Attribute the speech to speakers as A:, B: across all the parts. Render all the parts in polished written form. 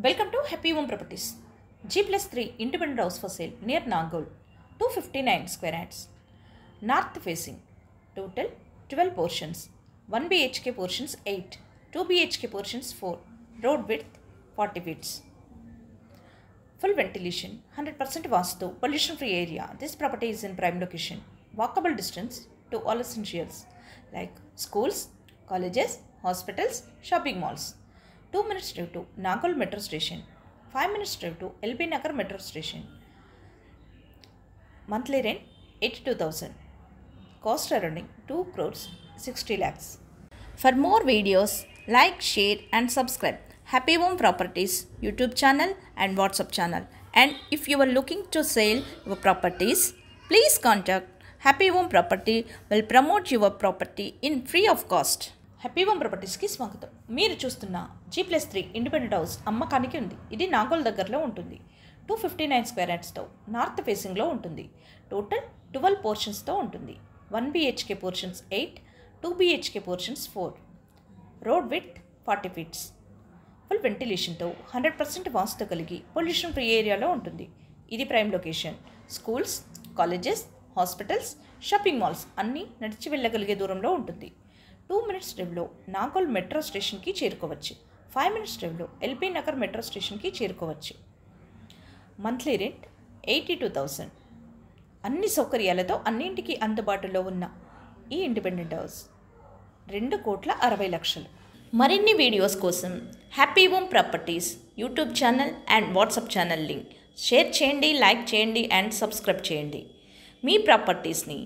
A: Welcome to Happy Home Properties. G+3 independent house for sale near Nagol. 259 square yards. North facing. Total 12 portions. 1 BHK portions 8. 2 BHK portions 4. Road width 40 feet. Full ventilation. 100% vastu. Pollution free area. This property is in prime location. Walkable distance to all essentials like schools, colleges, hospitals, shopping malls. 2 minutes drive to Nagol metro station. 5 minutes drive to LB Nagar metro station. Monthly rent 82,000. Cost running 2 crores 60 lakhs. For more videos, like, share and subscribe Happy Home Properties YouTube channel and WhatsApp channel. And if you are looking to sell your properties, please contact Happy Home Property will promote your property in free of cost. Happy home ప్రాపర్టీస్కి స్వాగతం. మీరు చూస్తున్న G+3 independent house అమ్మకానికి ఉంది. ఇది నాగోల్ దగ్గరలో ఉంటుంది. 259 square యార్డ్స్తో north ఫేసింగ్లో ఉంటుంది. టోటల్ 12 పోర్షన్స్తో ఉంటుంది. 1 BHK portions 8, 2 BHK portions 4. Road width 40 feets. Full వెంటిలేషన్తో 100% వాస్తు కలిగి పొల్యూషన్ ఫ్రీ ఏరియాలో ఉంటుంది. ఇది prime location. Schools, colleges, hospitals, shopping malls అన్నీ నడిచి వెళ్ళగలిగే దూరంలో ఉంటుంది. 2 minutes డ్రైవ్లో నాగోల్ మెట్రో స్టేషన్కి చేరుకోవచ్చు. 5 minutes డ్రైవ్లో ఎల్బీ నగర్ మెట్రో స్టేషన్కి చేరుకోవచ్చు. Monthly rent 82,000. అన్ని సౌకర్యాలతో అన్నింటికి అందుబాటులో ఉన్న ఈ ఇండిపెండెంట్ హౌస్ 2,60,00,000. మరిన్ని వీడియోస్ కోసం happy home properties YouTube channel and WhatsApp channel link share చేయండి, లైక్ చేయండి అండ్ సబ్స్క్రైబ్ చేయండి. మీ ప్రాపర్టీస్ని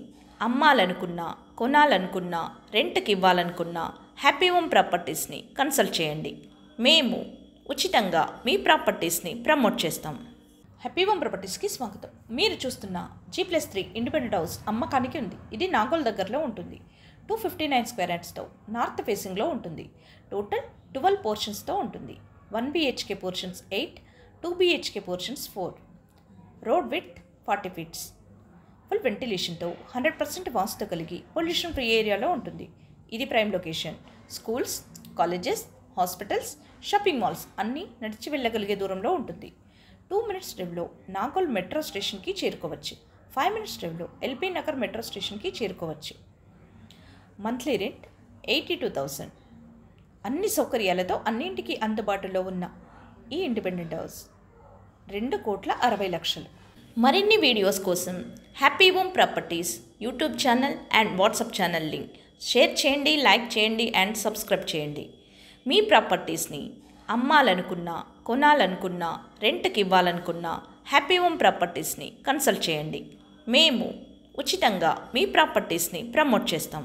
A: అమ్మాలనుకున్నా, కొనాలనుకున్నా, రెంట్కి ఇవ్వాలనుకున్నా హ్యాపీ హోమ్ ప్రాపర్టీస్ని కన్సల్ట్ చేయండి. మేము ఉచితంగా మీ ప్రాపర్టీస్ని ప్రమోట్ చేస్తాం. హ్యాపీ హోమ్ ప్రాపర్టీస్కి స్వాగతం. మీరు చూస్తున్న G+3 ఇండిపెండెంట్ హౌస్ అమ్మకానికి ఉంది. ఇది నాగోల్ దగ్గరలో ఉంటుంది. 259 స్క్వేర్ యార్డ్స్తో నార్త్ ఫేసింగ్లో ఉంటుంది. టోటల్ 12 పోర్షన్స్తో ఉంటుంది. 1 BHK portions 8, 2 BHK portions 4. Road width 40 feets. Full వెంటిలేషన్తో 100% వాస్తు కలిగి పొల్యూషన్ ఫ్రీ ఏరియాలో ఉంటుంది. ఇది prime location. Schools, colleges, hospitals, shopping malls అన్నీ నడిచి వెళ్ళగలిగే దూరంలో ఉంటుంది. 2 minutes డ్రైవ్లో నాగోల్ మెట్రో స్టేషన్కి చేరుకోవచ్చు. 5 minutes డ్రైవ్లో ఎల్బీ నగర్ మెట్రో స్టేషన్కి చేరుకోవచ్చు. Monthly rent 82,000. అన్ని సౌకర్యాలతో అన్నింటికి అందుబాటులో ఉన్న ఈ ఇండిపెండెంట్ హౌస్ 2,60,00,000. మరిన్ని వీడియోస్ కోసం happy home properties YouTube channel and WhatsApp channel link share చేయండి, లైక్ చేయండి అండ్ సబ్స్క్రైబ్ చేయండి. మీ ప్రాపర్టీస్ని అమ్మాలనుకున్నా, కొనాలనుకున్నా, రెంట్కి ఇవ్వాలనుకున్నా హ్యాపీ హోమ్ ప్రాపర్టీస్ని కన్సల్ట్ చేయండి. మేము ఉచితంగా మీ ప్రాపర్టీస్ని ప్రమోట్ చేస్తాం.